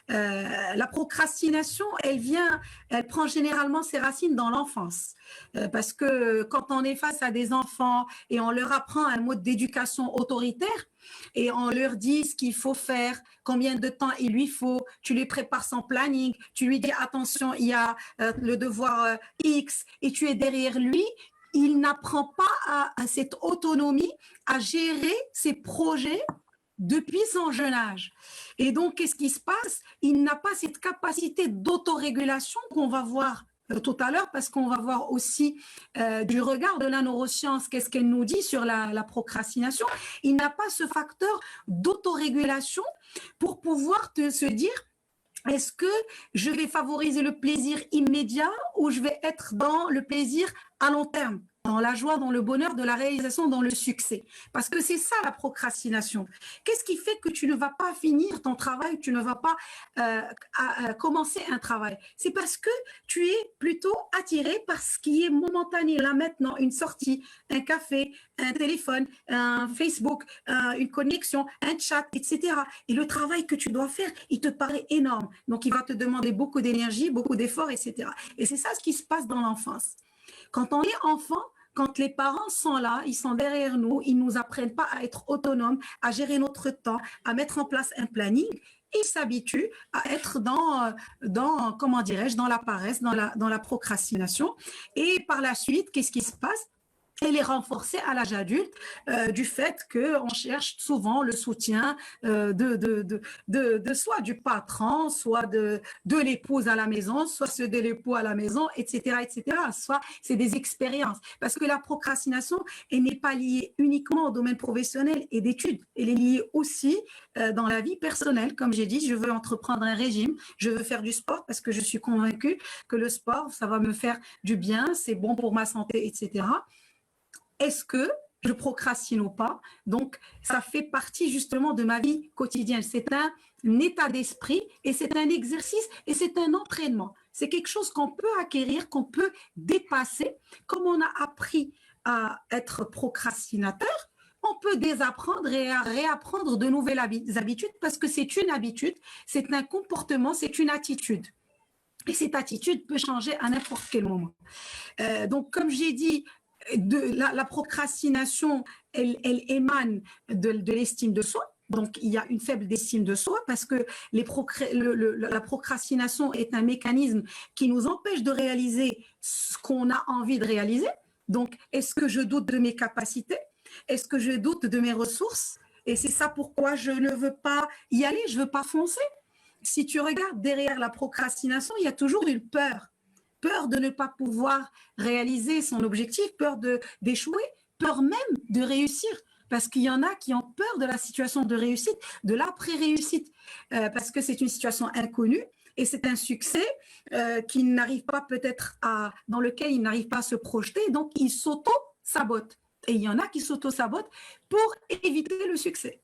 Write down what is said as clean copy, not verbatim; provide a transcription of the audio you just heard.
La procrastination, elle prend généralement ses racines dans l'enfance. Parce que quand on est face à des enfants et on leur apprend un mode d'éducation autoritaire, et on leur dit ce qu'il faut faire, combien de temps il lui faut, tu lui prépares son planning, tu lui dis attention, il y a le devoir X et tu es derrière lui, il n'apprend pas à cette autonomie, à gérer ses projets depuis son jeune âge. Et donc, qu'est-ce qui se passe? Il n'a pas cette capacité d'autorégulation qu'on va voir tout à l'heure, parce qu'on va voir aussi du regard de la neuroscience, qu'est-ce qu'elle nous dit sur la procrastination. Il n'a pas ce facteur d'autorégulation pour pouvoir se dire, est-ce que je vais favoriser le plaisir immédiat ou je vais être dans le plaisir à long terme, dans la joie, dans le bonheur, de la réalisation, dans le succès? Parce que c'est ça la procrastination. Qu'est-ce qui fait que tu ne vas pas finir ton travail, tu ne vas pas commencer un travail? C'est parce que tu es plutôt attiré par ce qui est momentané, là maintenant, une sortie, un café, un téléphone, un Facebook, une connexion, un chat, etc. Et le travail que tu dois faire, il te paraît énorme. Donc, il va te demander beaucoup d'énergie, beaucoup d'efforts, etc. Et c'est ça ce qui se passe dans l'enfance. Quand on est enfant, quand les parents sont là, ils sont derrière nous, ils nous apprennent pas à être autonomes, à gérer notre temps, à mettre en place un planning, ils s'habituent à être comment dirais-je, dans la paresse, dans la procrastination. Et par la suite, qu'est-ce qui se passe? Elle est renforcée à l'âge adulte du fait qu'on cherche souvent le soutien de soit du patron, soit de l'épouse à la maison, soit ceux de l'époux à la maison, etc., etc. Soit c'est des expériences. Parce que la procrastination, elle n'est pas liée uniquement au domaine professionnel et d'études. Elle est liée aussi dans la vie personnelle. Comme j'ai dit, je veux entreprendre un régime, je veux faire du sport parce que je suis convaincue que le sport, ça va me faire du bien, c'est bon pour ma santé, etc. Est-ce que je procrastine ou pas? Donc, ça fait partie justement de ma vie quotidienne. C'est un état d'esprit et c'est un exercice et c'est un entraînement. C'est quelque chose qu'on peut acquérir, qu'on peut dépasser. Comme on a appris à être procrastinateur, on peut désapprendre et réapprendre de nouvelles habitudes parce que c'est une habitude, c'est un comportement, c'est une attitude. Et cette attitude peut changer à n'importe quel moment. Donc, comme j'ai dit, la procrastination, elle émane de l'estime de soi. Donc, il y a une faible estime de soi parce que la procrastination est un mécanisme qui nous empêche de réaliser ce qu'on a envie de réaliser. Donc, est-ce que je doute de mes capacités? Est-ce que je doute de mes ressources? Et c'est ça pourquoi je ne veux pas y aller, je ne veux pas foncer. Si tu regardes derrière la procrastination, il y a toujours une peur. Peur de ne pas pouvoir réaliser son objectif, peur d'échouer, peur même de réussir. Parce qu'il y en a qui ont peur de la situation de réussite, de l'après-réussite, parce que c'est une situation inconnue et c'est un succès qu'ils n'arrivent pas peut-être dans lequel ils n'arrivent pas à se projeter, donc ils s'auto-sabotent. Et il y en a qui s'auto-sabotent pour éviter le succès.